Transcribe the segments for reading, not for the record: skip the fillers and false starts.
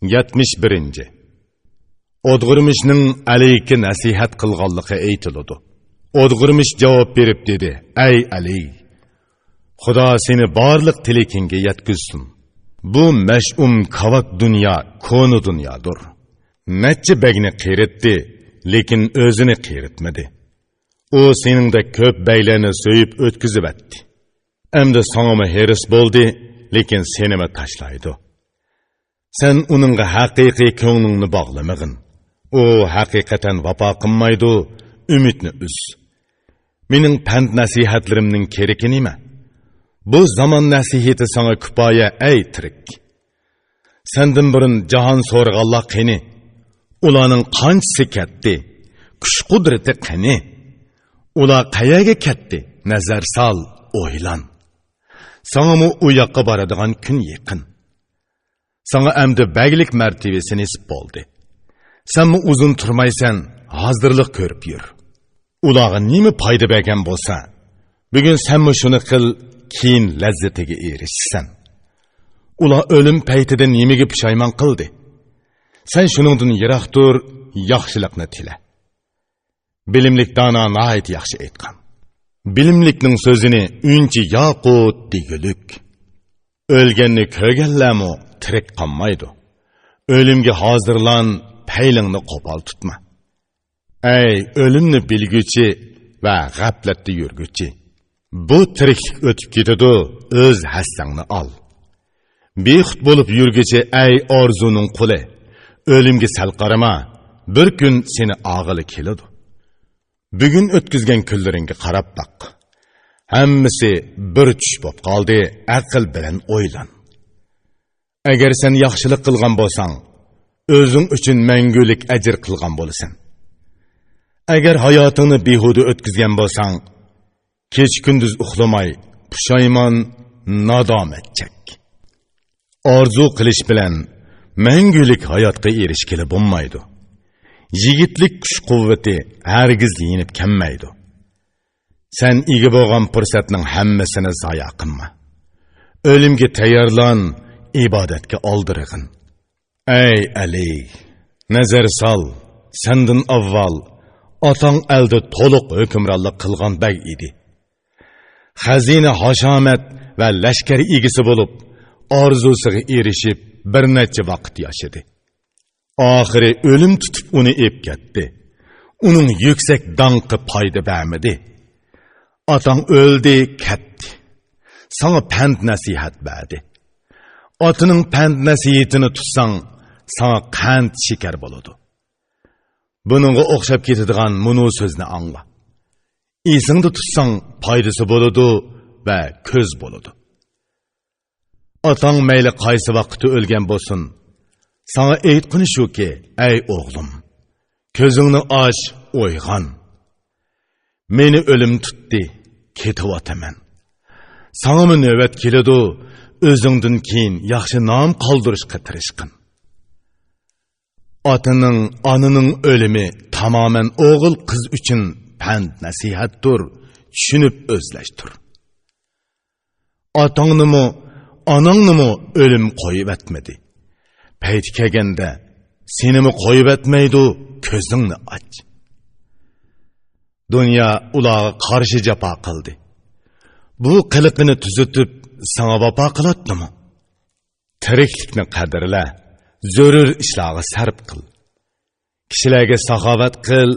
71. Odg'urmishning Aliyga nasihat qilganligi aytiladi. Odg'urmish javob berib dedi: "Ey Ali, Xudo seni barliq tilekingga yetkizsin. Bu mash'um kavak dünya konu dunyodir. Necha begni qiritdi, lekin o'zini qiritmadi. O seningde ko'p beylarni so'yib o'tkizib etdi. Endi sanama heris bo'ldi, lekin senimi tashlaydi. Sen uningga haqiqiy ko'nglingni bog'lamag'in. O haqiqatan vafo qilmaydi, umidni uz. Mening pand nasihatlarimning keragi nima? Bu zaman nasihati sana kifoya ey tirik. Sendin burun jahon so'rg'anlar qani? Ularning qanchasi ketdi? Kuch qudrati qani? Ular qayaga ketdi? Nazar sol, o'ylan. Sana mu u yoqqa boradigan kun yaqin. Sana endi baglik martabasi nisib bo'ldi. Sen mi uzun turmaysan, hazırlık ko'rib yur. Ularga nima foyda bergan bo'lsa, bugun sen mi shuni qil, keyin lazzatiga erishsan. Ular o'lim paytida nimaga pushaymon qildi? Sen shuningdan yiroq tur, yaxshilikni tila. Bilimlik dana nahayt yaxshi aytgan. Bilimlikning so'zini unchi yaqut degulik. O'lganni ko'rganlarmi tirik qolmaydi. O'limga hozirlan, paylingni qo'pol tutma. Ey o'limni bilguchi va g'aflatda yurguchi. Bu tiriklik o'tib ketadi, o'z hassangni ol. Bexud bo'lib yurguchi ey orzuning quli. O'limga sal qarama, bir kun seni og'ili keladi. Bugun o'tkazgan kunlaringga qarab baq. Hammasi bir tush bo'lib qoldi, aql bilan o'ylan. Agar sen yaxshilik qilgan bo'lsang, o'zing uchun mangulik ajr qilgan bo'lasan. Agar hayotingni behuda o'tkazgan bo'lsang, kech kunduz uxlamay, pushaymon, nadomat chek. Orzu qilish bilan mangulik hayotga erishgili bo'lmaydi. Yigitlik kuch-quvvati hargiz yinib kelmaydi. Sen ega bo'lgan fursatning hammasini zoya qilma. O'limga tayyorlan, ibodatga oldirig'in. Ey Ali, nazar sol, sendin avval otang elde to'liq hukmronlik qilgan bey edi. Xazina hashamat va lashkari egisi bo'lib, orzusiga erishib bir necha vaqt yashadi. Oxiri o'lim tutib uni ep ketdi. Uning yuksak danqi foyda bermadi. Otang o'ldi, ketdi. Sana pand nasihat berdi. Otining pand nasihatini tutsang, sana qand shekar bo'ladi. Buningga o'xshab ketadigan munu so'zni angla. Esingda tutsang foydasi bo'ladi va ko'z bo'ladi. Otang mayli qaysi vaqtda o'lgan bo'lsin, sana aytqini shuki, ey o'g'lim, ko'zingni och, o'yg'on. Meni o'lim tutdi, ketayotaman. Sana mı növbet keladi, o'zingdan keyin yaxshi nom qoldirishga tirishqin. Otaning, onaning o'limi tamoman o'g'il qiz uchun pand nasihatdir, tushunib o'zlashtir. Otangnimi, onangnimi o'lim qo'yib etmadi. Payt kelganda senimi qo'yib etmaydi, ko'zingni och. Dunyo ularga qarshi jafo qildi. Bu qiliqini tuzitib sana vafo qiladimi? Tiriklikni qadrla, zarur ishlarga sarf qil. Kishilarga saxovat qil,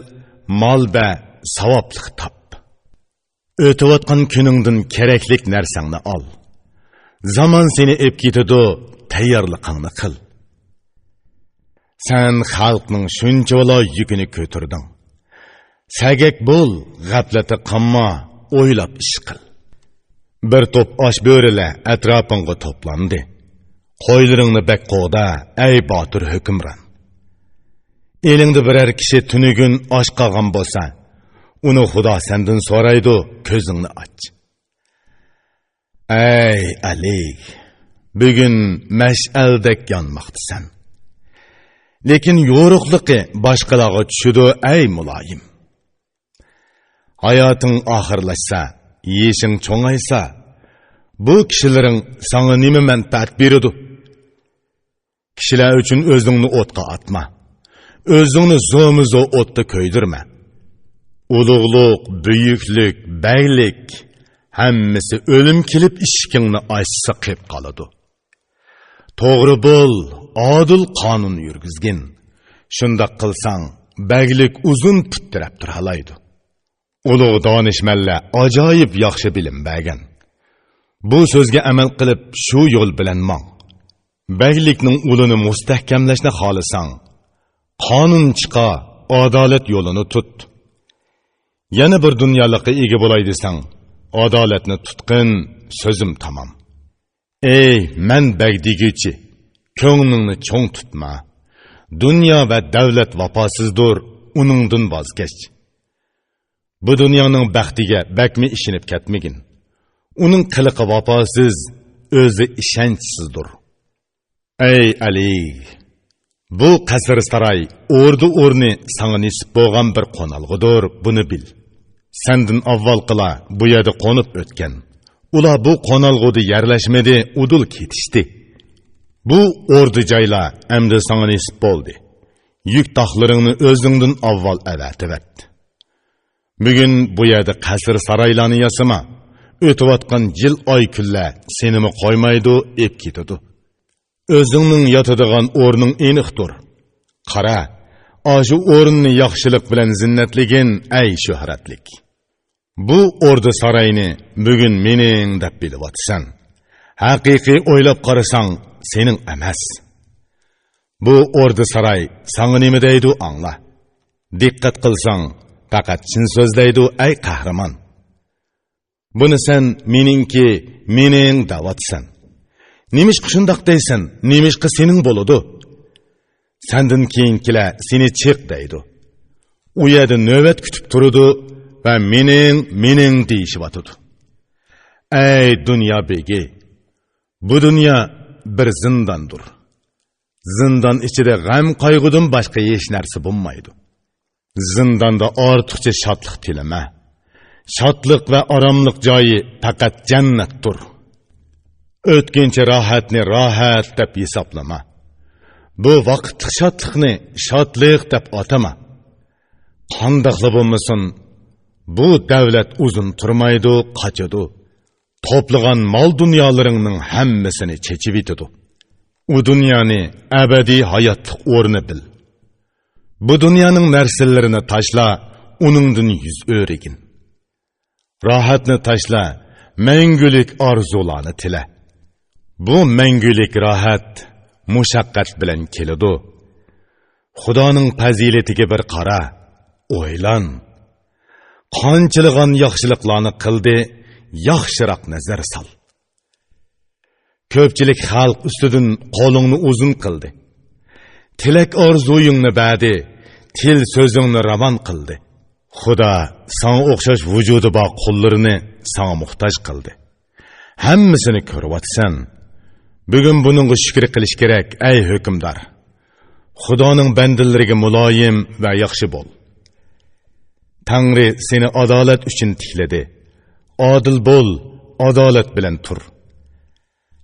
mol va savoblik top. O'tayotgan kuningdan keraklik narsangni ol. Zaman seni ep ketadi, tayyorligingni qil. Sen xalqning shunchalar yukini ko'tirding. Sagak bo'l, g'aflati qolma, o'ylab ish qil. Bir top osh bo'rilar atrofingga to'plandi. Qo'ylaringni bak qo'da, ey botir hukmron. Elingda biror kishi tunugun osh qolgan bo'lsa, uni Xudo sendan so'raydi, ko'zingni och. Ey Ali, bugun mash'aldek yonmoqdasan. Lekin yo'ruqligi boshqalarga tushidi, ey muloyim. Hayoting oxirlashsa, yeshing cho'ngaysa, bu kishilaring sana nima manfaat beradi? Kishilar uchun o'zingni o'tga atma. O'zingni zo'mizo o'tda ko'ydirma. Ulug'luq, buyuklik, baylik hammasi o'lim kelib ishkingni ochsa qilib qoladi. To'g'ri bo'l, odil qonun yurgizgin. Shundoq qilsang, baglik uzun puttirab turalaydi. Ulug' donishmandlar ajoyib yaxshi bilim bergan. Bu so'zga amal qilib, shu yo'l bilan mang. Baglikning ulini mustahkamlashni xohlasang, qonun chiqa, adolat yo'lini tut. Yana bir dunyolikqa ega bo'lay desang, adolatni tutqin, so'zim tamom. Ey, men bagdigichi, ko'nglingni cho'ng tutma. Dunyo va davlat vafosizdir, uningdan voz kech. Bu dunyoning baxtiga bakmi ishinib ketmagin. Uning qiliqi vafosiz, o'zi ishonchsizdir. Ey Ali, bu qasr saroy o'rni sana nisib bo'lgan bir qonalg'idir, buni bil. Sendin avval qila bu yerda qo'nib o'tgan. Ular bu qonalg'ida yerlashmadi, udul ketishdi. Bu o'rdi joylar endi sana nisib bo'ldi. Yük taxlaringni o'zingdan avval avatibet. Bugun bu yerda qasr saroylarni yasama. O'tayotgan yil oy kunlar senimi qo'ymaydi, ep ketadi. O'zingning yotadigan o'rning aniqdir. Qara, shu o'rinni yaxshilik bilan zinnatligin, ey shuhratlik. Bu o'rda saroyni bugun mening deb bilyapsan. Haqiqiy o'ylab qarasang, sening emas. Bu o'rda saroy sana nima deydi angla. Diqqat qilsang, faqat chin so'zlaydi, ey qahramon. Buni sen mening davatsan. Nimishqa shundoq deysan, nimishqa sening bo'ladi. Sendin keyinkilar seni chiq deydi. U yerda navbat kutib turadi va mening deyishyotadi. Ey dunyo begi, bu dunyo bir zindondir. Zindon ichida g'am qayg'udan boshqa hech narsa bo'lmaydi. Zindonda ortiqcha shodlik tilama. Shodlik va oromlik joyi faqat jannatdir. O'tkinchi rohatni rohat deb hisoblama. Bu vaqtlik shodlikni shodlik deb atama. Qandoqli bo'lmasin, bu davlat uzun turmaydi, qochadi. To'plagan mol dunyolaringning hammasini chechib yetadi. U dunyoni abadiy hayotlik o'rni bil. Bu dunyoning narsalarini tashla, uningdan yuz o'rigin. Rohatni tashla, mangulik orzularni tila. Bu mangulik rohat mushaqqat bilan keladi. Xudoning fazilatiga bir qara, o'ylan. Qanchilgan yaxshiliklarni qildi, yaxshiroq nazar sol. Ko'pchilik xalq ustidan qo'lingni uzun qildi. Tilak orzuyingni berdi, til so'zingni ravon qildi. Xudo sana o'xshash vujudi bor qo'llarini sana muhtoj qildi. Hammasini ko'ryapsan. Bugun buningga shukr qilish kerak, ey hukmdor. Xudoning bandalariga muloyim va yaxshi bo'l. Tangri seni adolat uchun tikladi. Odil bo'l, adolat bilan tur.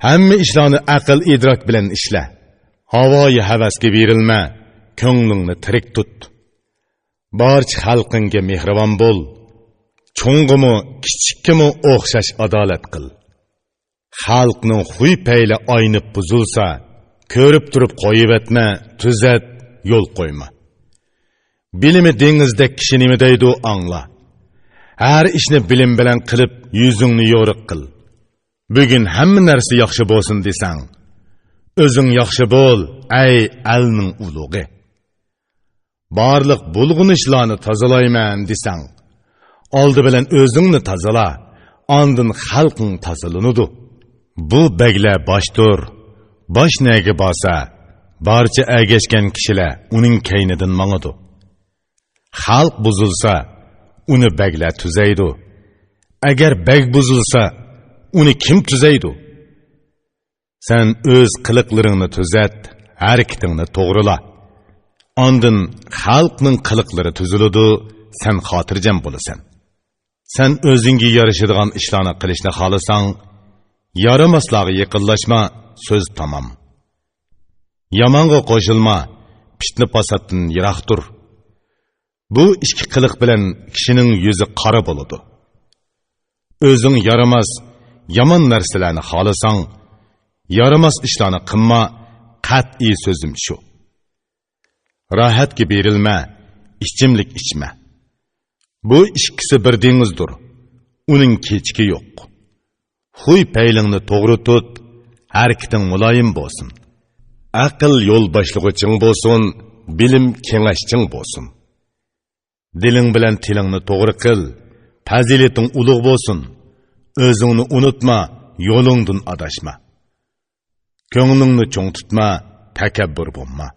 Hamma ishlarni aql idrok bilan ishla. Havoyi havasga berilma, ko'nglingni tirik tut. Barcha xalqingga mehribon bo'l. Cho'ng'imi, kichikkimi o'xshash adolat qil. Xalqning xuy payli aynib buzilsa, ko'rib turib qo'yib etma, tuzat, yo'l qo'yma. Bilimi dengizdek kishi nima deydi angla. Har ishni bilim bilan qilib, yuzingni yo'riq qil. Bugun hamma narsa yaxshi bo'lsin desang, o'zing yaxshi bo'l, ey alning ulug'i. Barliq bulg'unishlarni tozalayman desang, oldi bilan o'zingni tozala, ondan xalqing tozalanadi. Bu baglar boshdir. Bosh nega bo'lsa, barcha agashgan kishilar uning kaynidan mangadi. Xalq buzilsa, uni baglar tuzaydi. Agar bag buzilsa, uni kim tuzaydi? Sen o'z qiliqlaringni tuzat, harakatingni to'g'rila. Ondan xalqning qiliqlari tuziladi, sen xotirjam bo'lasan. Sen o'zingga yarashadigan ishlarni qilishni xohlasang, yaramaslarga yaqinlashma, so'z tamom. Yamanğa qoşulma, fitne fasatdan yiroq tur. Bu ikki qiliq bilan kishining yuzi qora bo'ladi. O'zing yaramas, yomon narsalarni xohlasang, yaramas ishlarni qilma, qat'iy so'zim shu. Rahatga berilma, ichimlik ichma. Bu ikkisi bir dengizdir. Uning kechki yo'q. Huy paylingni to'g'ri tut, harakating muloyim bo'lsin. Aql yo'l boshlig'iching bo'lsin, bilim kengashching bo'lsin. Diling bilan tilingni to'g'ri qil, fazilating ulug' bo'lsin. O'zingni unutma, yo'lingdan adashma. Ko'nglingni cho'ng tutma, takabbur bo'lma.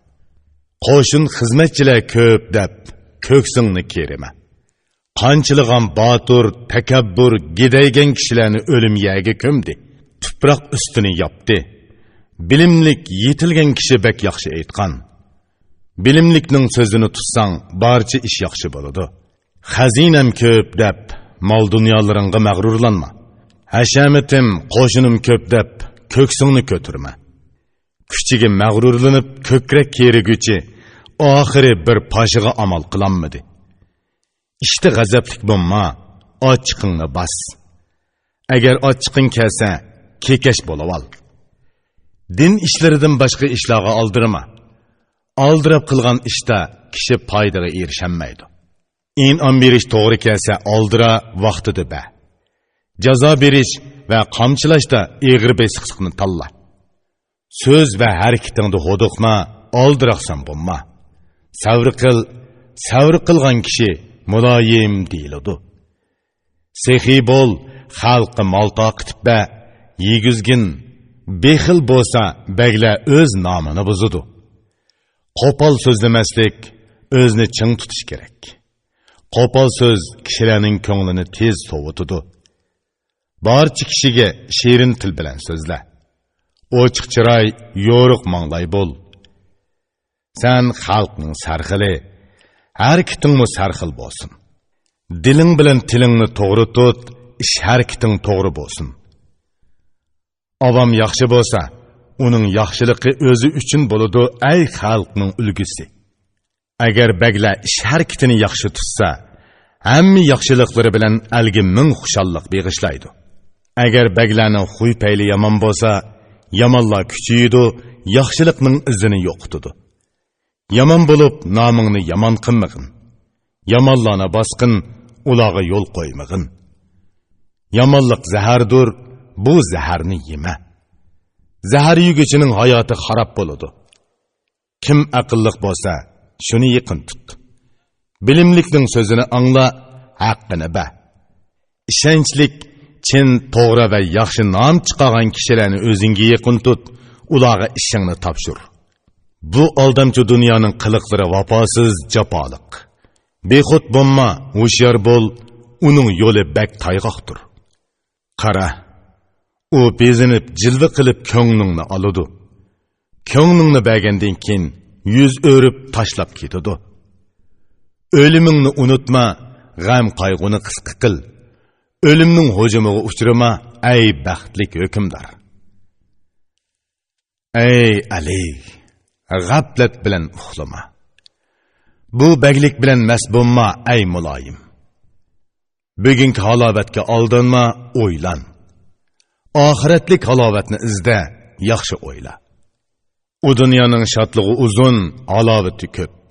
Qo'shin xizmatchilar ko'p deb ko'ksingni kerima. Qanchilg'an botur, takabbur, gidaygan kishilarni o'lim yagiga ko'mdi. Tuproq ustini yopdi. Bilimlik yetilgan kishi bek yaxshi aytgan. Bilimlikning so'zini tutsang, barcha ish yaxshi bo'ladi. Xazinam ko'p deb mol dunyolaringga mag'rurlanma. Hashamatim, qo'shinim ko'p deb ko'ksingni ko'tirma. Kuchiga mag'rurlanib ko'krak keriguchi oxiri bir pashiga amal qilanmadi. İşte g'azablik bo'lma, ochiqingni bas. Agar ochiqing kelsa, kekash bo'lib ol. Din ishlaridan boshqa ishlarga oldirma. Oldirib qilgan ishda kishi foydaga erishamaydi. In'om berish to'g'ri kelsa, oldira vaqtida ba. Jazo berish va qamchilashda egri besiqlikni tanla. So'z va harakatingni ho'diqma, oldiraqsan bo'lma. Savr qilgan kishi muloyim deyiladi. Sehiy bo'l, xalqqa mol taqitib ba, yegizgin, bexil bo'lsa, bagla o'z nomini buzadi. Qo'pol so'zlamaslik, o'zni ching tutish kerak. Qo'pol so'z kishilarning ko'nglini tez sovutadi. Barcha kishiga shirin til bilan so'zla. Ochiq chiroy, yo'riq manglay bo'l. Sen xalqning sarxili, harakatingmi sarxil bo'lsin. Diling bilan tilingni to'g'ri tut, ish harakating to'g'ri bo'lsin. Avam yaxshi bo'lsa, uning yaxshiligi o'zi uchun bo'ladi, ay xalqning ulgusi. Agar bagla ish harakatini yaxshi tutsa, hamma yaxshiliklari bilan algi ming xushallik beg'ishlaydi. Agar baglarning xuy payli yomon bo'lsa, yomonlar kuchaydi, yaxshilikning izini yo'qotadi. Yomon bo'lib, nomingni yomon qilmag'in. Yomonlarni bosqin, ularga yo'l qo'ymag'in. Yomonlik zahardir, bu zaharni yema. Zahar yeguchining hayoti xarob bo'ladi. Kim aqlliq bo'lsa, shuni yaqin tut. Bilimlikning so'zini angla, haqqini ba. Ishonchlik, chin, to'g'ri va yaxshi nom chiqargan kishilarni o'zingga yaqin tut, ularga ishingni topshir. Bu aldamchi dunyoning qiliqlari vafosiz, jafoliq. Bexud bo'lma, hushyor bo'l, uning yo'li bak tayg'oqdir. Qara, u bezinib, jilva qilib ko'nglingni oladi. Ko'nglingni bergandan keyin yuz o'rib tashlab ketadi. O'limingni unutma, g'am qayg'uni qisqa qil. O'limning hujumiga uchrama, ey baxtlik hukmdor. Ey Ali, g'aflat bilan uxlama. Bu baglik bilan mast bo'lma, ey muloyim. Bugungi halovatga aldanma, o'ylan. Oxiratlik halovatni izda, yaxshi o'yla. U dunyoning shodligi uzun, halovati ko'p.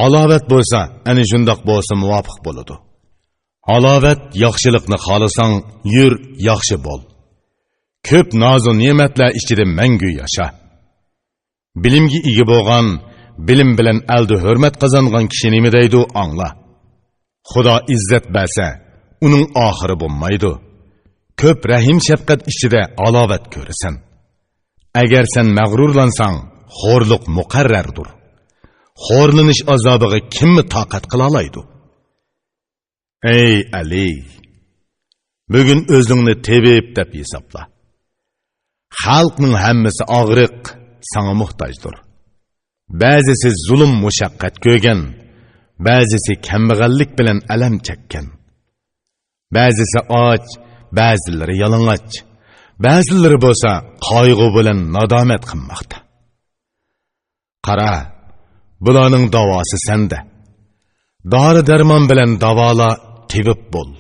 Halovat bo'lsa, ana shundoq bo'lsa muvofiq bo'ladi. Halovat yaxshilikni xohlasang, yur, yaxshi bo'l. Ko'p noz va ne'matlar ichida mangu yasha. Bilimga ega bo'lgan, bilim bilan aldi hurmat qozongan kishi nima deydi, angla. Xudo izzat bersa, uning oxiri bo'lmaydi. Ko'p rahim shafqat ichida halovat ko'rasan. Agar sen mag'rurlansang, xo'rliq muqarrardir. Xo'rlanish azobiga kimni toqat qila oladi? Ey Ali, bugun o'zingni tebib deb hisobla. Xalqning hammasi og'riq, sana muhtojdir. Ba'zisi zulm mushaqqat ko'rgan, ba'zisi kambag'allik bilan alam chekkan. Ba'zisi och, ba'zilari yalang'och, ba'zilari bo'lsa qayg'u bilan nadomat qilmoqda. Qara, bularning davosi sende. Dori darmon bilan davola, tebib bol.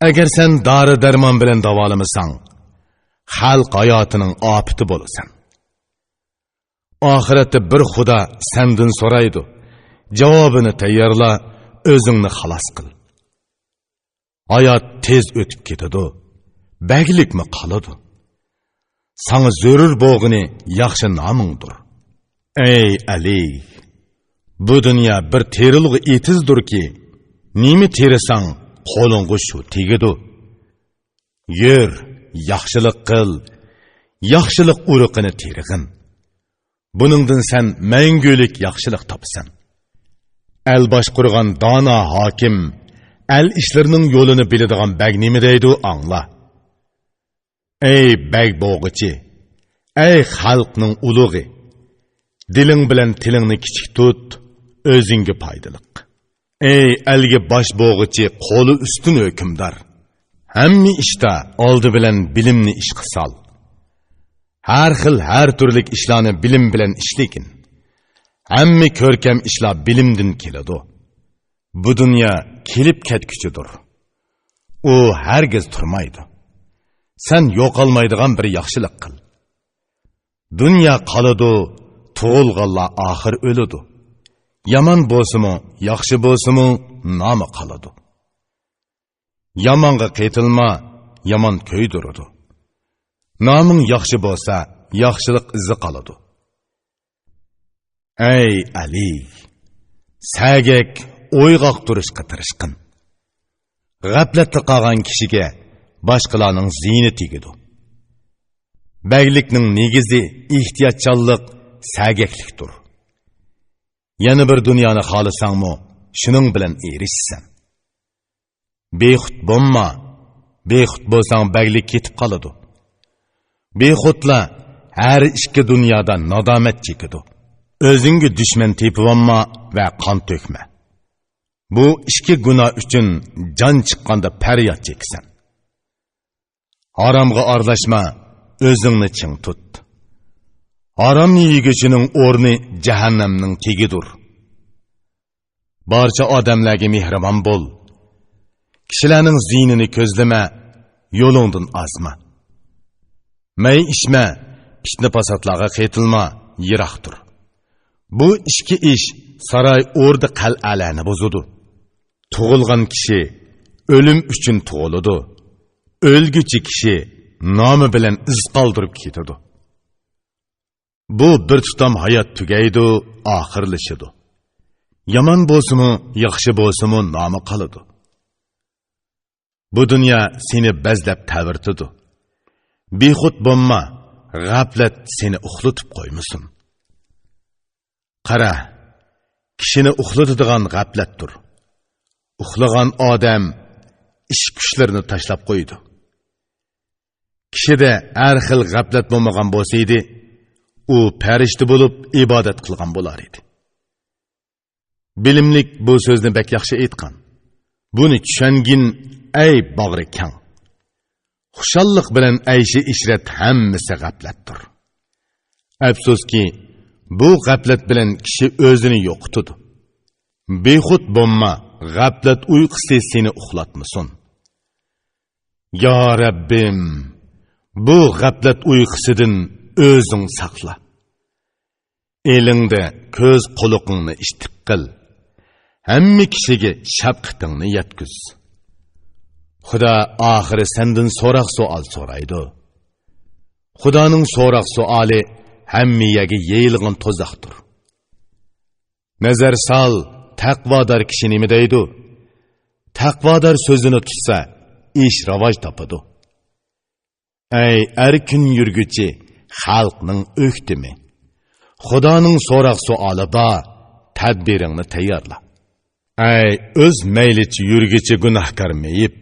Agar sen dori darmon bilan davolamasang, xalq hayotining ofiti bo'lasan. Oxiratda bir Xudo sendan so'raydi. Javobini tayyorla, o'zingni xalos qil. Hayot tez o'tib ketadi. Baglikmi qoladi? Sana zörür bo'g'ini yaxshi nomingdir. Ey Ali, bu dünya bir terilg'i etizdir ki, nimi terisang qo'lingga shu tegidi. Yur, yaxshilik qil, yaxshilik uruqini terig'in. Buningdan sen mangulik yaxshilik topasan. El boshqurgan dona hokim, el ishlarining yo'lini biladigan bag nima deydi angla. Ey bag bo'g'ichi, ey xalqning ulug'i, diling bilan tilingni kichik tut, o'zingga foydaliq. Ey elga bosh bo'g'ichi, qo'li ustun hukmdor. Hamma ishda oldi bilan bilimni ishga sol. Har xil har turlik ishlarni bilim bilan ishlekin. Hamma ko'rkam ishlar bilimdan keladi. Bu dunyo kelib ketguchidir. U hargiz turmaydi. Sen yo'qolmaydigan bir yaxshilik qil. Dunyo qoladi, tug'ilganlar oxir o'ladi. Yomon bo'lsa-mu, yaxshi bo'lsa-mu, nomi qoladi. Yomonga qaytilma, yomon ko'ydiradi. Noming yaxshi bo'lsa, yaxshilik izi qoladi. Ey Ali, sagak o'yg'oq turishga tirishqin. G'aflatda qolgan kishiga boshqalarning ziyni tegadi. Baglikning negizi ehtiyotchanlik, sagaklikdir. Yana bir dunyoni xohlasangmi, shuning bilan erishsan. Bexud bo'lma, bexud bo'lsang baglik ketib qoladi. Bexudlar har ikki dunyoda nadomat chekadi. O'zingga dushman tepib olma va qon to'kma. Bu ikki gunoh uchun jon chiqqanda faryod cheksan. Haromga aralashma, o'zingni ching tut. Harom yegichining o'rni jahannamning tegidir. Barcha odamlarga mehribon bo'l. Kishilarning ziynini ko'zlama, yo'lingdan ozma. May ishma, fitna fasodlarga qaytilma, yiroqdir. Bu ikki ish saroy o'rda qal'alarni buzadi. Tug'ilgan kishi o'lim uchun tug'iladi. O'lguchi kishi nomi bilan iz qoldirib ketadi. Bu bir tutam hayot tugaydi, oxirlashadi. Yomon bo'lsa-mu, yaxshi bo'lsa-mu, nomi qoladi. Bu dunyo seni bazlab tavirtidi. Bexud bo'lma, g'aflat seni uxlatib qo'ymasin. Qara, kishini uxlatadigan g'aflatdir. Uxlagan odam ish kuchlarini tashlab qo'ydi. Kishida har xil g'aflat bo'lmagan bo'lsa edi, u farishta bo'lib ibodat qilgan bo'lar edi. Bilimlik bu so'zni bak yaxshi aytgan. Buni tushungin, ey bag'ri kang. Xushallik bilan ayshi ishrat hammasi g'aflatdir. Afsuski, bu g'aflat bilan kishi o'zini yo'qotadi. Bexud bo'lma, g'aflat uyqusi seni uxlatmasin. Ya Rabbim, bu g'aflat uyqusidan o'zing saqla. Elingda ko'z quloqingni ishtiq qil. Hamma kishiga shafqatingni yetkaz. Xudo oxiri sendan so'roq savol so'raydi. Xudoning so'roq savoli hammaga yeyilgan to'zoqdir. Nazar sol, taqvodor kishi nima deydi? Taqvodor so'zini tutsa, ish rivoj topadi. Ey erkin yurguchi, xalqning o'ktimi. Xudoning so'roq savoli bor, tadbiringni tayyorla. Ey o'z maylichi yurguchi gunohkor meyib.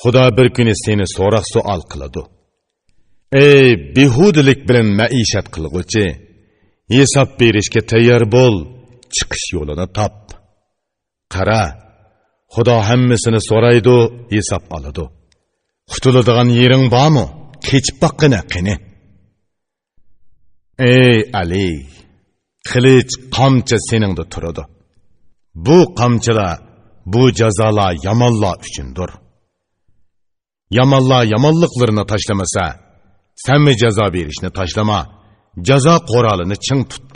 Xudo bir kuni seni so'roq savol qiladi. Ey behudilik bilan maishat qilg'uchi, hisob berishga tayyor bo'l, chiqish yo'lini top. Qara, Xudo hammasini so'raydi, hisob oladi. Qutuladigan yering bormi? Kechib boqqina qani. Ey Ali, qilich qamchi seningda turadi. Bu qamchilar, bu jazolar yomonlar uchundir. Yomonlar yomonliklarini tashlamasa, senmi jazo berishni tashlama, jazo qoralini ching tut.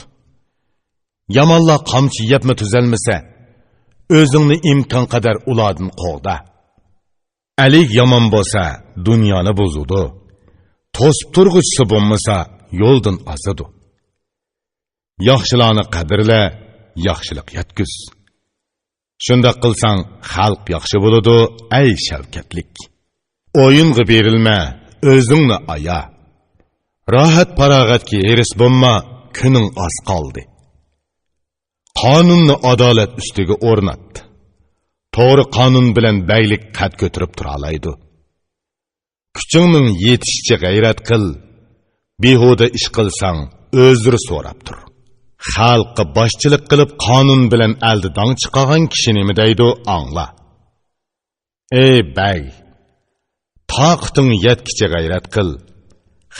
Yomonlar qamchi yepmi tuzalmasa, o'zingni imkon qadar ulardan qo'g'da. Ali yomon bo'lsa, dunyoni buzudi. To'sib turg'uchisi bo'lmasa, yo'ldan ozadi. Yaxshilarni qadrla, yaxshilik yetkuz. Shunda qilsang, xalq yaxshi bo'ladi, ey shavkatlik. O'yinga berilma, o'zingni aya. Rohat farog'atga eris bo'lma, kuning oz qoldi. Qonunni adolat ustiga o'rnat. To'g'ri qonun bilan baylik qad ko'tarib tura oladi. Kuchingning yetishicha g'ayrat qil. Behuda ish qilsang, o'zir so'rab tur. Xalqqa boshchilik qilib qonun bilan aldidan chiqagan kishi nima deydi, angla. Ey bay, toqating yetkicha g'ayrat qil.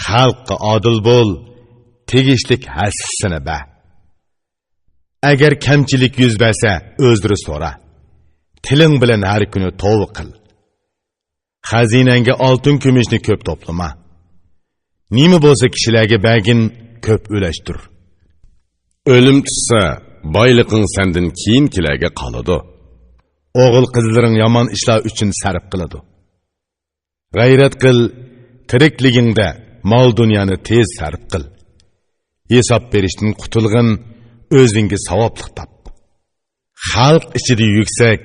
Xalqqa odil bo'l, tegishlik hassini ba. Agar kamchilik yuz bersa, o'zir so'ra. Tiling bilan har kuni tavba qil. Xazinangga oltin kumushni ko'p to'plama. Nima bo'lsa kishilarga bagin ko'p ulashtir. O'lim tutsa, boyliqing sendan keyingilarga qoladi. O'g'il qizlaring yomon ishlar uchun sarf qiladi. G'ayrat qil, tirikligingda mol dunyoni tez sarf qil. Hisob berishdan qutulg'in, o'zingga savoblik top. Xalq ichida yuksak,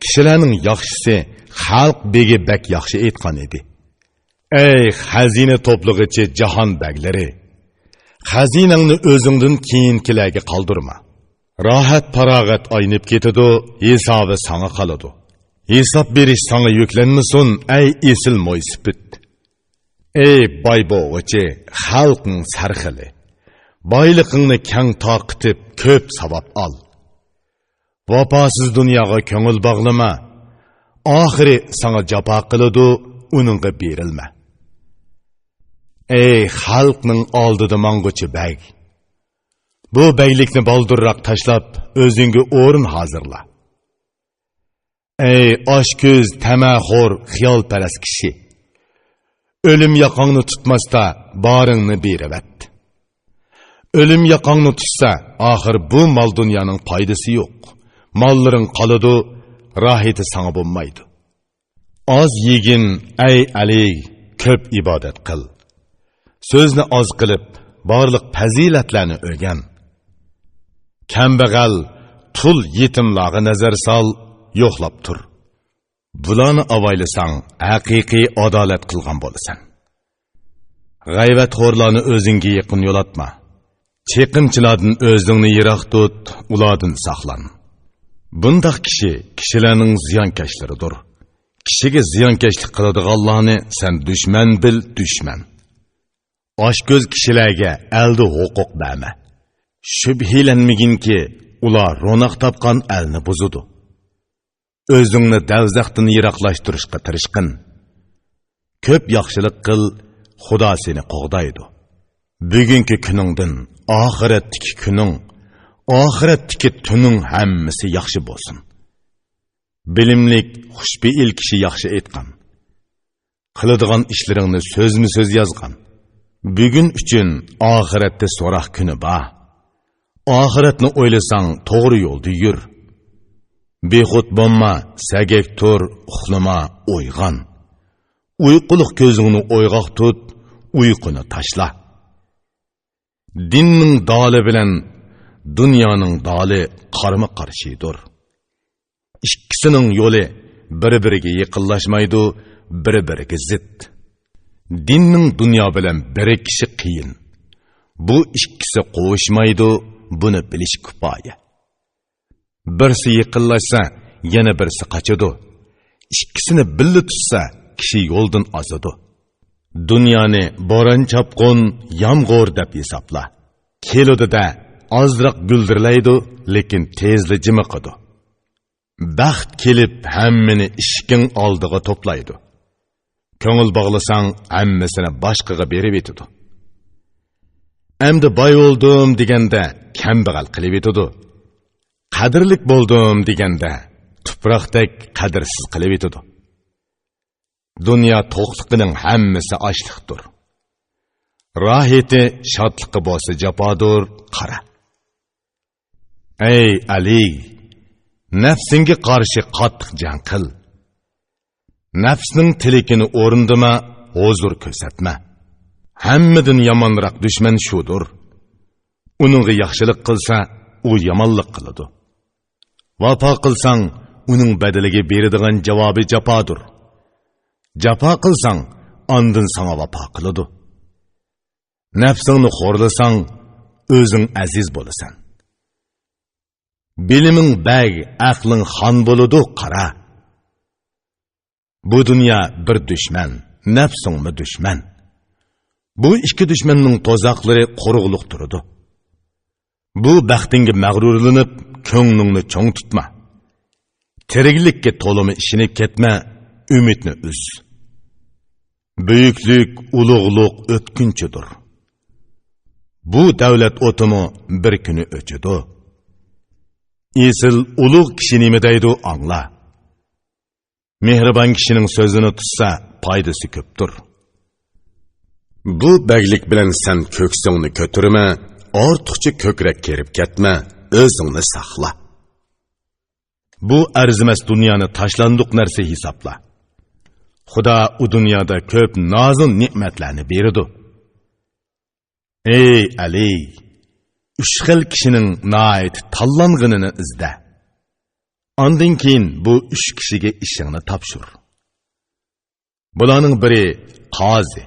kishilarning yaxshisi xalq begi bak yaxshi aytgan edi. Ey xazina to'plig'ichi jahon baglari, xazinangni o'zingdan keyingilarga qoldirma. Rohat farog'at aynib ketadi, hisobi sana qoladi. Hisob berish sana yuklanmasin, ey esil mo'ysipit. Ey boy bo'g'ichi, xalqning sarxili. Boyliqingni kang taqitib, ko'p savob ol. Vafosiz dunyoga ko'ngil bog'lama. Oxiri sana jafo qiladi, uningga berilma. Ey xalqning oldida mang'uchi bag. Bu baylikni boldurroq tashlab, o'zingga o'rin hozirla. Ey oshko'z, tamaxo'r, xiyolparast kishi. O'lim yoqangni tutmasda boringni beravat. O'lim yoqangni tutsa, oxir bu mol dunyoning foydasi yo'q. Mollaring qoladi, rohati sana bo'lmaydi. Oz yegin, ey Ali, ko'p ibodat qil. So'zni oz qilib, barliq fazilatlarni o'rgan. Kambag'al, tul yetimlarga nazar sol, yo'qlab tur. Bularni avaylasang, haqiqiy adolat qilgan bo'lasan. G'ayvatxo'rlarni o'zingga yaqin yo'latma. Cheqimchilardan o'zingni yiroq tut, ulardan saqlan. Bundaq kishi kishilarning ziyonkashlaridir. Kishiga ziyonkashlik qiladiganlarni sen dushman bil, dushman. Oshko'z kishilarga aldi huquq berma. Shubhilanmaginki, ular ro'naq topgan elni buzudi. O'zingni davzaqdan yiroqlashtirishga tirishqin. Ko'p yaxshilik qil, Xudo seni qo'g'daydi. Bugungi kuningdan oxiratdagi kuning, oxiratdagi tuning hammasi yaxshi bo'lsin. Bilimlik, xushbe'il kishi yaxshi aytgan. Qiladigan ishlaringni so'zmi-so'z yozgan. Bugun uchun oxiratda so'roq kuni bor. Oxiratni o'ylasang, to'g'ri yo'lda yur. Bexud bo'lma, sagak tur, uxlama, o'yg'on. Uyquliq ko'zingni o'yg'oq tut, uyquni tashla. Dinning doli bilan dunyoning doli qarama-qarshidir. Ikkisining yo'li bir-biriga yaqinlashmaydi, bir-biriga zid. Dinning dunyo bilan birikishi qiyin. Bu ikkisi qo'shmaydi, buni bilish kifoya. Birsi yaqinlashsa, yana birsi qochadi. Ikkisini birga tutsa, kishi yo'ldan ozadi. Dunyoni bo'ron chapqon, yomg'ir deb hisobla. Keludida ozroq guldirlaydi, lekin tezli jimiqadi. Baxt kelib hammani ishking oldiga to'playdi. Ko'ngil bog'lasang, hammasini boshqaga berib etadi. Әмді бай олдым дегенде кәмбіғал қылып етуді. Қадірлік болдым дегенде тұпырақтек қадірсіз қылып етуді. Dünya toqliqining hammasi ochliqdir. Rohati shodliqi bo'lsa jafodir, qara. Ey Ali, nafsingga qarshi qattiq jang qil. Nafsning tilikini o'rindima, huzur ko'rsatma. Hammadan yomonroq dushman shudir. Uningga yaxshilik qilsa, u yomonlik qiladi. Vafo qilsang, uning badaliga beradigan javobi jafodir. Jafo qilsang, ondan sana vafo qiladi. Nafsingni xo'rlasang, o'zing aziz bo'lasan. Biliming bag, aqling xon bo'ladi, qara. Bu dunyo bir dushman, nafsingmi dushman. Bu ikki dushmanning tozoqlari quruqliq turadi. Bu baxtingga mag'rurlanib, ko'nglingni cho'ng tutma. Tiriklikka to'limi ishinib ketma, umidni uz. Büyüklük, ulug'luq o'tkinchidir. Bu davlat o'timi bir kuni o'chidi. Esil ulug' kishi nima deydi angla. Mehribon kishining so'zini tutsa, foydasi ko'pdir. Bu baglik bilan sen ko'ksingni ko'tarma, ortiqcha ko'krak kerib ketma, o'zingni saqla. Bu arzimas dunyoni tashlandiq narsa hisobla. Xudo u dunyoda ko'p nozil ne'matlarni beradi. Ey Ali, uch xil kishining noit tanlanganini izla. Ondan keyin bu uch kishiga ishingni topshir. Bularning biri qozi,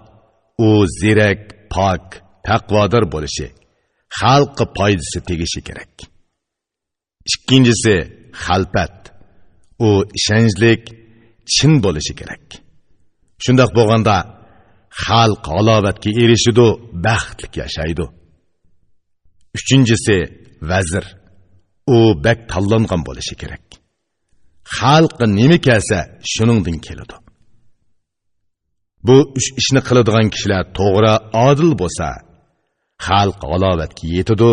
u zirak, pok, taqvodor bo'lishi, xalqqa foydasi tegishi kerak. Ikkinchisi xalpat, u ishonchlik, chin bo'lishi kerak. Shundoq bo'lganda xalq halovatga erishidi, baxtli yashaydi. Uchinchisi vazir, u bak tanlangan bo'lishi kerak. Xalq nima kelsa, shuningdan keladi. Bu uch ishni qiladigan kishilar to'g'ri, adil bo'lsa, xalq halovatga yetadi,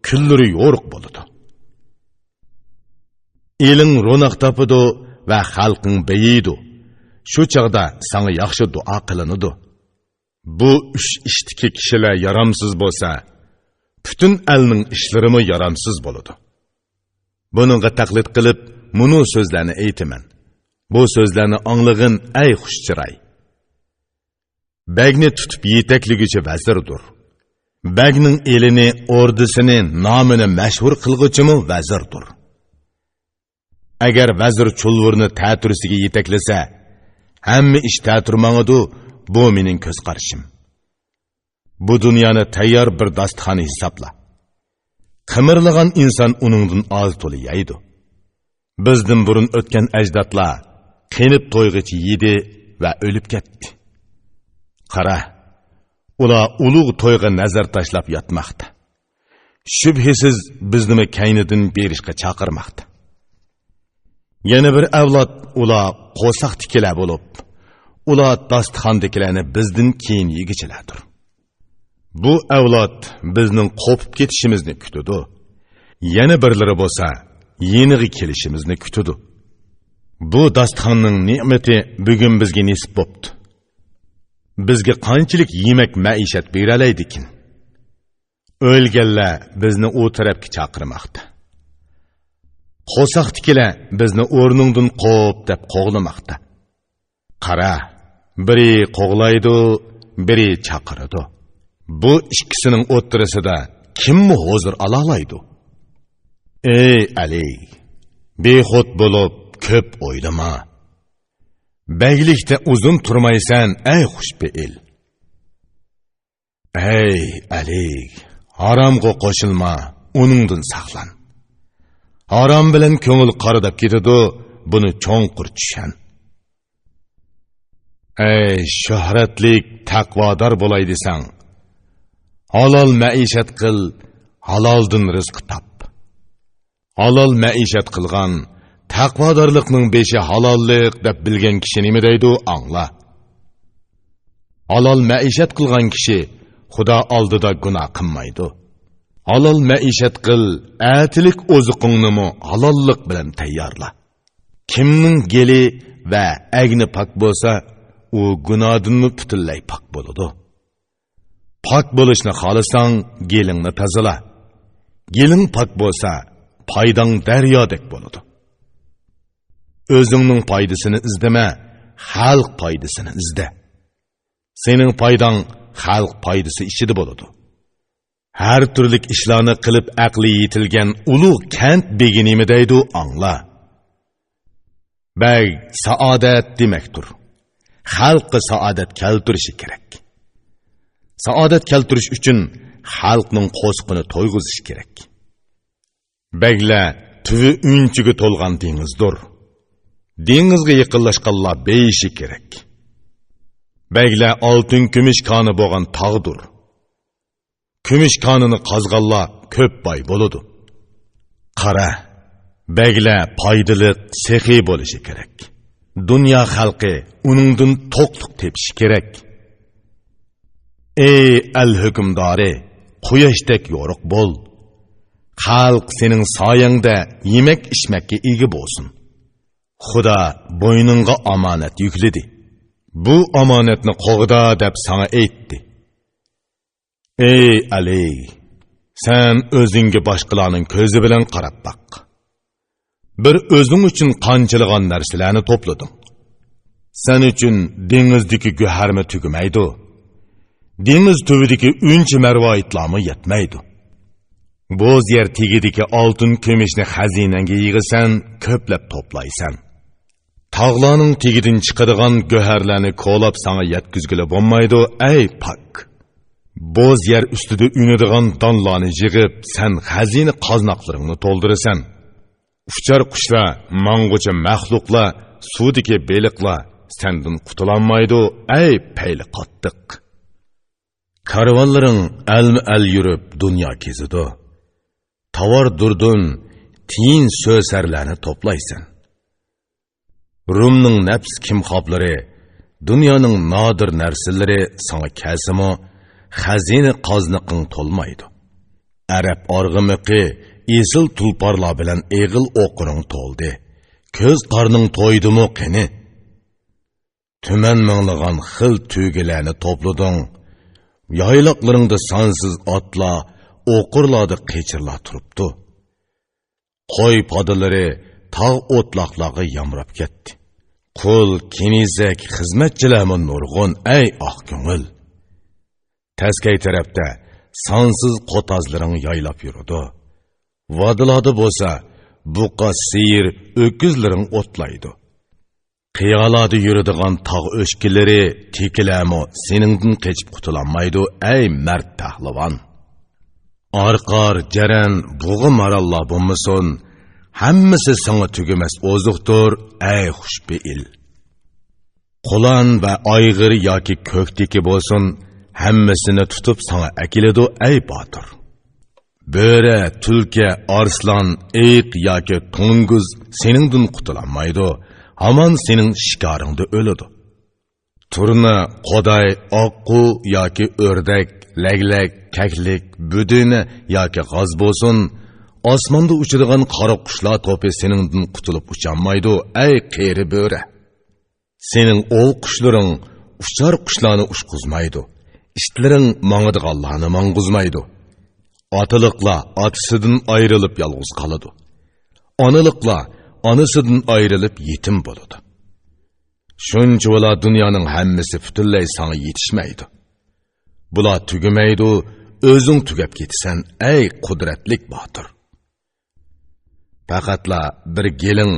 kunlari yo'riq bo'ladi. Eling ro'naq topadi va xalqing beyiydi. Shu chaqda sana yaxshi duo qilinadi. Bu uch ishdagi kishilar yaramsiz bo'lsa, butun elning ishlarimi yaramsiz bo'ladi. Buningga taqlid qilib, munu so'zlarni aytaman. Bu so'zlarni anglag'in ey xushchiray. Bagni tutib yetakligicha vazirdir. Bagning elini, ordisini, nomini mashhur qilg'uchimi vazirdir. Agar vazir chulvurni ta'turisiga yetaklasa, hamma ish ta'turmangadi, bu mening ko'z qarashim. Bu dunyoni tayyor bir dasturxon hisobla. Qimirlagan inson uningdan oz to'la yeydi. Bizdan burun o'tgan ajdodlar qenib to'yg'ichi yedi va o'lib ketdi. Qara, ular ulug' to'yga nazar tashlab yotmoqda. Shubhasiz bizni kaynidan berishga chaqirmoqda. Yana bir avlod ular qo'saq tikilar bo'lib, ular dasturxondagilarni bizdan keyin yegichilardir. Bu avlod bizning qo'pib ketishimizni kutadi. Yana birlari bo'lsa, yeniga kelishimizni kutadi. Bu dasturxonning ne'mati bugun bizga nasib bo'pti. Bizga qanchalik yemak maishat beralaydikin? O'lganlar bizni u tarafga chaqirmoqda. Qo'saq tikilar bizni o'rningdan qo'p deb qo'g'lamoqda. Qara, biri qo'g'laydi, biri chaqiradi. Bu ikkisining o'ttirasida kimmi hozir alolaydi? Ey Ali, bexud bo'lib ko'p o'ylama. Baglikda uzun turmaysan, ey xushbe'il. Ey Ali, haromga qo'shilma, uningdan saqlan. Harom bilan ko'ngil qaridab ketadi, buni cho'nqur tushan. Ey shuhratlik, taqvodor bo'lay desang, halol maishat qil, haloldan rizq top. Halol maishat qilgan, taqvodorlikning beshi halollik deb bilgan kishi nima deydi, angla. Halol maishat qilgan kishi Xudo oldida gunoh qilmaydi. Halol maishat qil, atilik oziqingni halollik bilan tayyorla. Kimning geli va agni pok bo'lsa, u gunohdan butunlay pok bo'ladi. Pok bo'lishni xohlasang, gelingni tozala. Geling pok bo'lsa, paydang daryodek bo'ladi. O'zingning foydasini izdama, xalq foydasini izda. Sening foydang xalq foydasi ichida bo'ladi. Har turlik ishlarni qilib aqli yetilgan ulug' kent beginimi deydi, angla. Bey, saodat demakdir. Xalqqa saodat keltirishi kerak. Saodat keltirish uchun xalqning qo'sqini to'yg'izish kerak. Beglar tuvi unchiga to'lgan dengizdir. Dengizga yaqinlashganlar beyishi kerak. Beglar oltin kumush koni bo'lgan tog'dir. Kumush konini qazganlar ko'p boy bo'ladi. Qara, beglar foydali, sexiy bo'lishi kerak. Dunyo xalqi uningdan to'qliq tepishi kerak. Ey al-hukmdori, quyoshdek yo'riq bo'l. Xalq sening soyangda yemek içmekka ega bo'lsin. Xudo bo'yningga omonat yukladi. Bu omonatni qo'g'da deb sana aytdi. Ey Ali, sen o'zingga boshqalarning ko'zi bilan qarab baq. Bir o'zing uchun qanchilgan narsalarni to'plading. Sen uchun dengizdagi go'harmi tugamaydi. Dengiz tubidagi uncha marvoyitlarmi yetmaydi. Bo'z yer tegidagi oltin kumushni xazinanga yig'isan, ko'plab to'playsan. Tog'larning tegidan chiqadigan go'harlarni qo'lab sana yetkizgili bo'lmaydi, ey pak. Bo'z yer ustida unadigan donlarni yig'ib, sen xazina qoznaqlaringni to'ldirasan. Uchar qushlar, mang'ucha maxluqlar, suvdagi beliqlar sendan qutulanmaydi, ey payli qattiq. Karvonlaring alma-al yurib dunyo kezidi. Tovar durdun, tiyin so'zlarni to'playsan. Rumning nafs kimxoblari, dunyoning nodir narsalari sana kasimo, xazina qozniqing to'lmaydi. Arab org'imiqi, esil tulparlar bilan eg'il o'qiring to'ldi. Ko'z qarning to'ydimi qani? Tuman minglagan xil tugilarni to'plading. Yayloqlaringda sonsiz otlar, o'qirlarda qechirlar turibdi. Qo'y podalari tog' o'tloqlarga yamrab ketdi. Qul, kenizak, xizmatchilarmi nurg'un, ey oq ko'ngil. Taskay tarafda sonsiz qotazlaring yaylab yuradi. Vodilarda bo'lsa, buqa, siyir, o'kizlaring o'tlaydi. Qiyolarda yuradigan tog' o'shkilari, tekilarmi seningdan qechib qutulanmaydi, ey mard pahlavon. Arqar, jaran, bug'i marallar bo'lmasin, hammasi sana tugamas oziqdir, ey xushbeil. Qulan va ayg'ir yoki ko'kdeki bo'lsin, hammasini tutib sana akiladi, ey botir. Bo'ri, tulki, arslan, eyiq yoki to'ng'iz seningdan qutulanmaydi, hamon sening shikoringda o'ladi. Turna, qoday, oqqu yoki o'rdak, laglak, kaklik, budini yoki g'oz bo'lsin, osmonda uchadigan qora qushlar to'pi seningdan qutulib ucholmaydi, ey qeri bo'ri. Sening o'l qushlaring uchar qushlarni ushqizmaydi. İştlerin mağıdığallarını manguzmaydı. Atılıkla atısıdın ayrılıp yalğız kalıdı. Analıkla anısıdın ayrılıp yetim boludu. Şunçuvala dünyanın hemmesi bütünley sana yetişmeydi. Bula tügümeydi, özün tügep gitsen ey kudretlik batır. Faqatla bir gelin,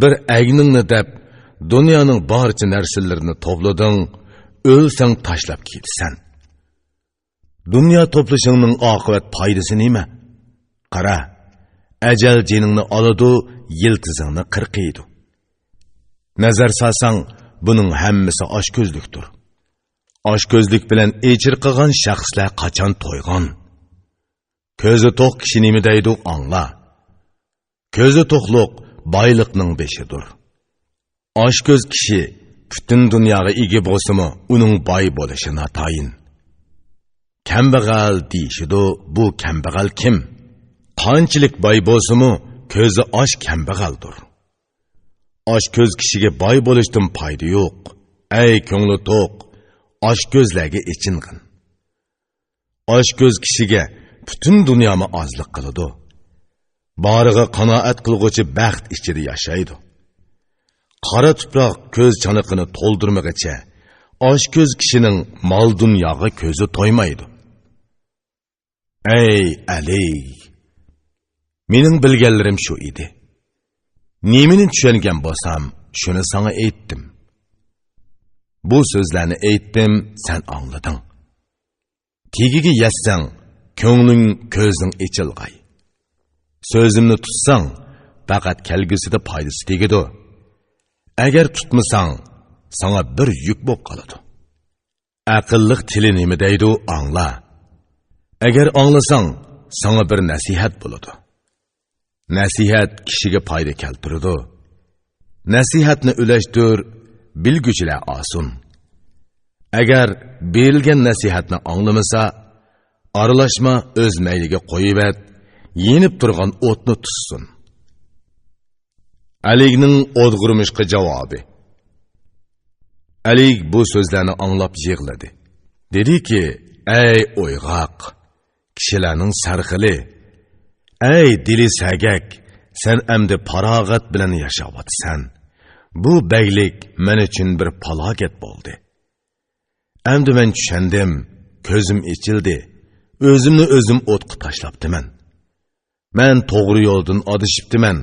bir əgninni dep, dünyanın barcha narsalarini topladın, ölsen taşlap gitsen. Dünya toplashingning oqibat foydasi nima? Qara, ajal jiningni oladi, yiltizingni qirqiydi. Nazar solsang, buning hammasi oshko'zlikdir. Oshko'zlik bilan echir qilgan shaxslar qachon to'ygan? Ko'zi to'q kishi nima deydi, angla. Ko'zi to'qliq boyliqning beshidir. Oshko'z kishi butun dunyoga ega bo'lsa-mu, uning boy bo'lishi notayin. kambag'al deyishidu, bu kambag'al kim? Qanchalik boy bo'lsa-mu, ko'zi osh kambag'aldir. Osh ko'z kishiga boy bo'lishdan foyda yo'q. Ey ko'ngli to'q, osh ko'zlarga ichinqin. Osh ko'z kishiga butun dunyoni ozlik qiladi. Barig'i qanoat qilg'uchi baxt ichida yashaydi. Qora tuproq ko'z chaniqini to'ldirmag'icha osh ko'z kishining mol dunyoga ko'zi to'ymaydi. Ey Ali, mening bilganlarim shu edi. Nemini tushungan bo'lsam, shuni sana aytdim. Bu so'zlarni aytdim, sen anglading. Tegiga yetsang, ko'ngling ko'zing ichilg'ay. So'zimni tutsang, faqat kelgusida foydasi tegadi. Agar tutmasang, sana bir yuk bo'lib qoladi. Aqlliq tili nima deydi, angla. Agar anglasang, sana bir nasihat bo'ladi. Nasihat kishiga foyda keltiradi. Nasihatni ulashtir, bilguchilar olsin. Agar berilgan nasihatni anglamasa, aralashma o'z mayliga qo'yib, yenib turgan o'tni tutsin. Aligning o'dg'irmishqa javobi. Alik bu so'zlarni anglab yig'ladi. Dediki, ey o'yg'oq, kishilarning sarxili, ey dili sagak, sen endi farog'at bilan yashayapsan. Bu baglik men uchun bir falokat bo'ldi. Endi men tushundim, ko'zim ichildi, o'zimni o'zim o'tqa tashlabdiman. Men to'g'ri yo'ldan adishibdiman.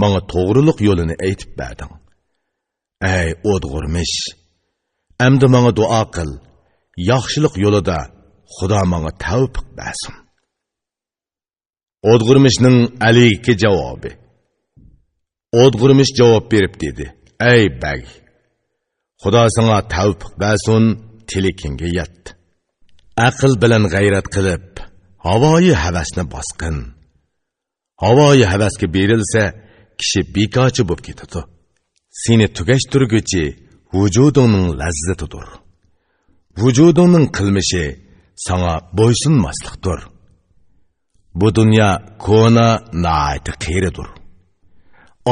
Bana to'g'rilik yo'lini aytib berding. Ey o'dg'irmish, endi menga duo qil, yaxshilik yo'lida Xudo menga tavfiq bersin. O'dg'irmishning Aliga javobi. O'dg'irmish javob berib dedi: Ey bag, Xudo sana tavfiq bersin, tilikingga yet. Aql bilan g'ayrat qilib, havoyi havasni bosqin. Havoyi havasga berilsa, kishi bekochi bo'lib ketadi. Seni tugashtirguchi vujudingning lazzatidir. Vujudingning qilmishi sana bo'ysunmaslikdir. Bu dunyo ko'na naati qiyridir.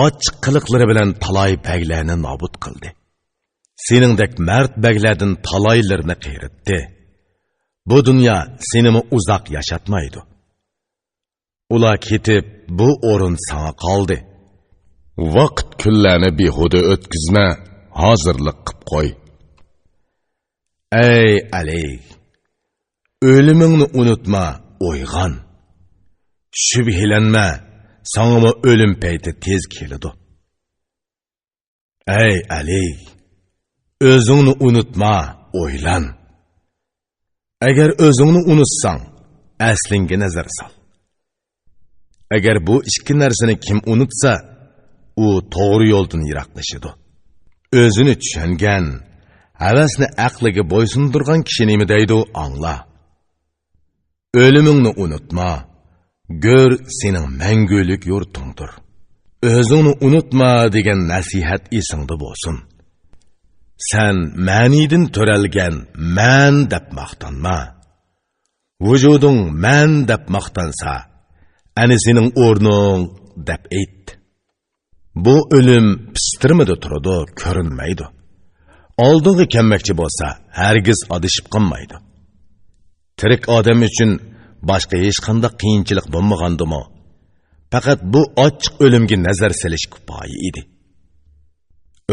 Ochiq qiliqlari bilan talay baglarni nobud qildi. Seningdek mard baglardan talaylarni qiyritdi. Bu dunyo seni uzoq yashatmaydi. Ular ketib, bu o'rin sana qoldi. Vaqt kunlarni behuda o'tkazma, hozirlik qilib qo'y. Ey Ali, o'limingni unutma, o'yg'on. Shubhilanma, sana o'lim payti tez keladi. Ey Ali, o'zingni unutma, o'ylan. Agar o'zingni unutsang, aslinga nazar sol. Agar bu ikki narsani kim unutsa, u to'g'ri yo'ldan yiroqlashadi. O'zini tushungan, havasni aqliga bo'ysundirgan kishi nima deydi, angla. O'limingni unutma, gör sening mangulik yurtingdir. O'zingni unutma degan nasihat esingda bo'lsin. Sen ma'nidin to'ralgan man deb maqtanma. Vujuding man deb maqtansa, ana sening o'rning deb ayt. Bu o'lim pistirmida turadi, ko'rinmaydi. Oldinga kelmoqchi bo'lsa, hargiz adishib qolmaydi. Tirik odam uchun boshqa hech qanday qiyinchilik bo'lmagandimi? Faqat bu ochiq o'limga nazar silish kifoya edi.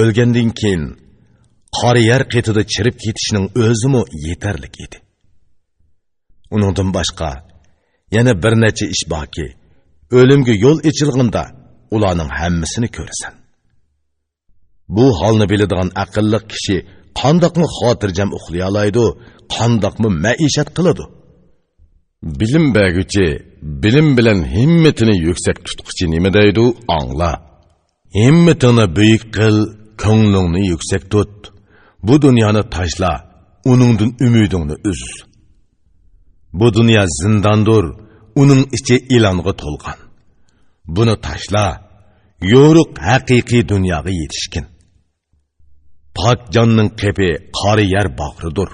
O'lgandan keyin qora yer qetida chirib ketishning o'zimi yetarlik edi. Uningdan boshqa yana bir necha ish borki, o'limga yo'l ochilganda ularning hammasini ko'rasan. Bu holni biladigan aqlli kishi qandoqmi xotirjam uxlay oladi, qandoqmi maishat qiladi. Bilim berguchi, bilim bilan himmatini yuksak tutquchi nima deydi, angla. Himmatini buyuk qil, ko'nglingni yuksak tut. Bu dunyoni tashla, uningdan umidingni uz. Bu dunyo zindondir, uning ichi ilonga to'lgan. Buni tashla, yo'ruq haqiqiy dunyoga yetishkin. Pok jonning qepi qori yer bag'ridir.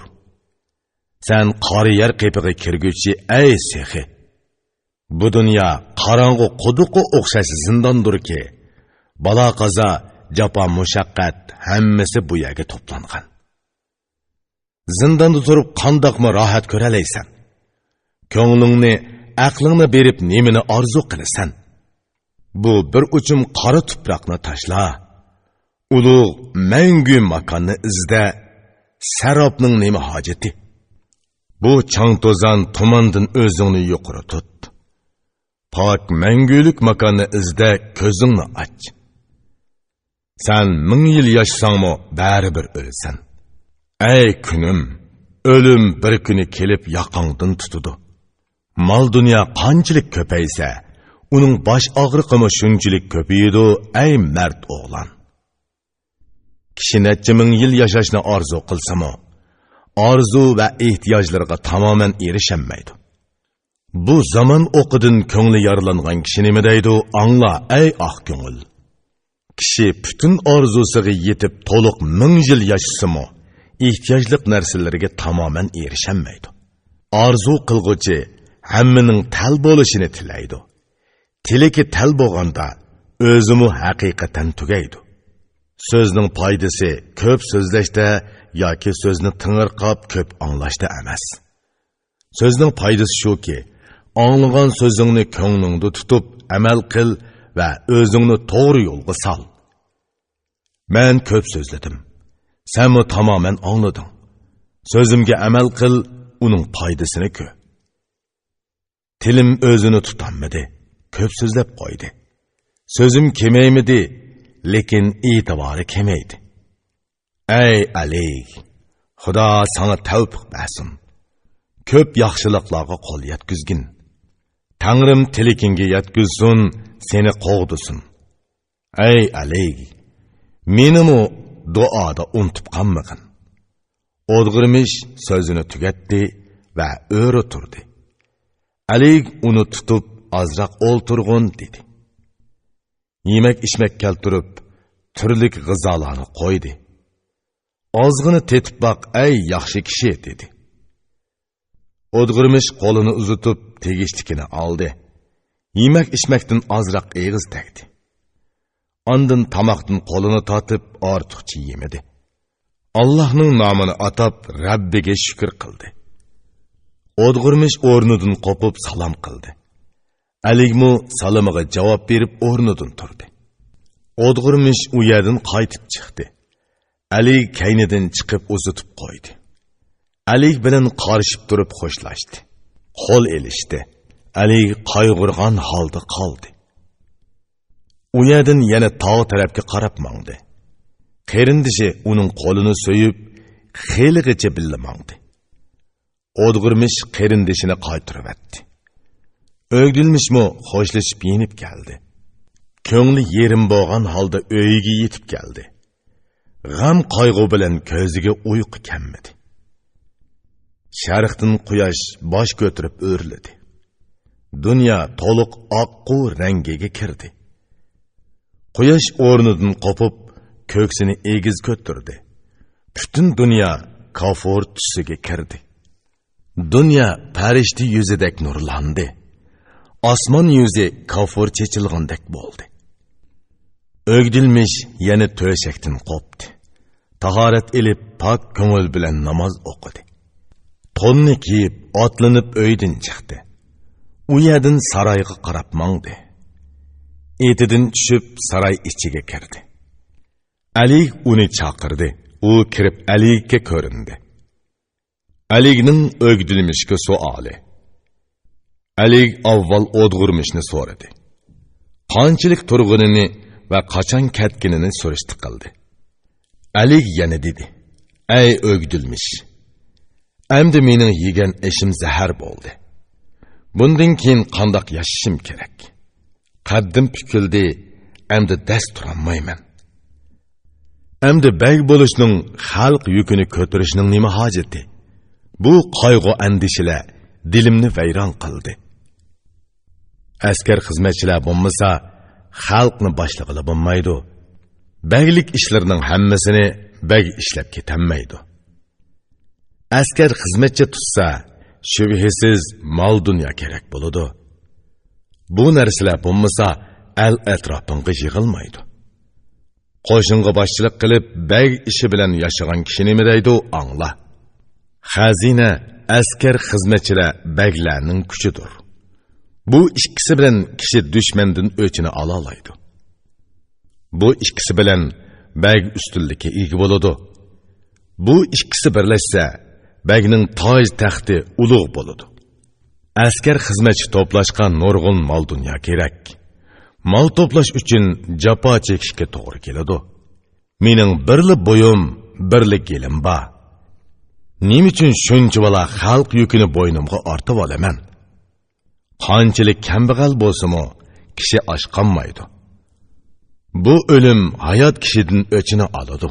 Sen qari yer qepiga kirgüchi ey sehi. Bu dünya qaranğı quduqqa o'xshash zindondir ki, balo qazo, jafo mushaqqat hammasi bu yerga to'plangan. Zindonda turib qandoqmi rohat ko'ralaysan? Ko'nglingni, aqlingni berib nimani orzu qilasan? Bu bir uchum qora tuproqni tashla. Ulug' mangu makonni izda. Sarobning nima hojati? Bu chang to'zon tumandan o'zingni yuqori tut. Pak mangulik makonni izda ko'zingni och. Sen 1000 yil yashasangmi baribir o'lasan. Ey kunim, o'lim bir kuni kelib yoqangdan tutudi. Mal dunyo qanchalik ko'paysa, uning bosh og'riqimi shunchalik ko'payadi, ey mard o'g'lan. Kishi necha 1000 yil yashashni orzu qilsa-mu, orzu va ehtiyojlarga tamoman erishamaydi. Bu zaman o'qidan ko'ngli yaralangan kishi nima deydi? Angla ey oq ko'ngil. Kishi butun orzusiga yetib to'liq 1000 yil yashasa-mu, ehtiyojliq narsalarga tamoman erishamaydi. Orzu qilg'uchi hammaning tal bo'lishini tilaydi. Tiliki tal bo'lganda o'zimi haqiqatan tugaydi. So'zning foydasi ko'p so'zlashda yoki so'zni tingirqab ko'p anglashda emas. So'zning foydasi shuki, anglagan so'zingni ko'nglingda tutib amal qil va o'zingni to'g'ri yo'lga sol. Men ko'p so'zladim. Sen mi tamamen anladın. Sözümge amal qil, uning foydasini ko'r. Tilim o'zini tutanmadi, ko'p so'zlab qo'ydi. Sözüm kemaymidi, lekin e'tibori kamaydi. Ey Ali, Xudo sana tavfiq bersin. Ko'p yaxshiliklarga qo'l yetkizgin. Tangrim tilikinga yetkizsin, seni qo'g'disin. Ey Ali, menimi duoda unutib qolmagin. O'dg'irmish so'zini tugatdi va o'ri turdi. Ali uni tutib azroq o'ltirg'in dedi. Yemek içmek keltirib, turlik g'izolarni qo'ydi. Ozg'ini tetib baq, ey yaxshi kishi dedi. O'dg'irmish qo'lini uzatib tegishlikini oldi. Yemek içmekdan azroq eg'iz tegdi. Ondan tamoqdan qo'lini tortib ortiqcha yemedi. Allohning nomini atab Rabbiga shukr qildi. O'dg'irmish o'rnidan qo'pib salom qildi. Aligmu salamiga javob berib o'rnidan turdi. O'dg'irmish u yerdan qaytib chiqdi. Ali kaynidan chiqib uzatib qo'ydi. Ali bilan qarshib turib xo'shlashdi. Qo'l elishdi. Ali qayg'urgan holda qoldi. U yerdan yana tog' tarafga qarab mangdi. Qerindishi uning qo'lini so'yib, xeligacha billa mangdi. O'dg'irmish qerindishini qaytirib etdi. O'gdilmishmi xo'shlashib yenib keldi. Ko'ngli yerim bo'lgan holda uyiga yetib keldi. G'am qayg'u bilan ko'ziga uyqu kelmadi. Sharqdan quyosh bosh ko'tarib o'rladi. Dunyo to'liq oqqu rangiga kirdi. Quyosh o'rnidan qopib, ko'ksini egiz ko'tardi. Butun dunyo kafur tusiga kirdi. Dunyo farishta yuzidek nurlandi. Osmon yuzi kafur chechilgandek bo'ldi. O'gdilmish yana to'shakdan qopdi. Tahorat ilib pok ko'ngil bilan namoz o'qidi. To'nni kiyib, otlanib uydan chiqdi. U yerdan saroyga qarab mangdi. Etidan tushib saroy ichiga kirdi. Ali uni chaqirdi. U kirib Aliga ko'rindi. Alining o'gdilmishga savoli. Ali avval o'dg'irmishni so'radi. Qanchalik turg'inini va qachon ketganini so'rashdi qildi. Ali yana dedi: "Ey o'gdilmish, endi mening yegan ishim zahar bo'ldi. Bundan keyin qandoq yashashim kerak? Qaddim pukildi, endi dast turolmayman. Endi beg bo'lishning, xalq yukini ko'tarishning nima hojati? Bu qayg'u andishilar dilimni vayron qildi. Askar xizmatchilar bo'lmasa, xalqni boshlig'ila bo'lmaydi. Beglik ishlarining hammasini beg ishlab ketanmaydi. askar xizmatchi tutsa, shubhasiz mol dunyo kerak bo'ladi. Bu narsalar bo'lmasa, el atrofingga yig'ilmaydi. Qo'shinga boshchilik qilib, bag ishi bilan yashagan kishi nima deydi, angla. Xazina askar xizmatchilar baglarning kuchidir. Bu ikkisi bilan kishi dushmandan o'chini ola oladi. Bu ikkisi bilan bag ustunlikka ega bo'ladi. Bu ikkisi birlashsa, bagning toj taxti ulug' bo'ladi. Askar xizmatchi to'plashgan nurg'un mol dunyo kerak. Mol to'plash uchun jafo chekishga to'g'ri keladi. Mening birli bo'yim, birli kelim bor. Nima uchun shunchalar xalq yukini bo'ynimga ortib olaman? Qanchalik kambag'al bo'lsa-mu, kishi oshqonmaydi. Bu o'lim hayot kishidan o'chini oladi.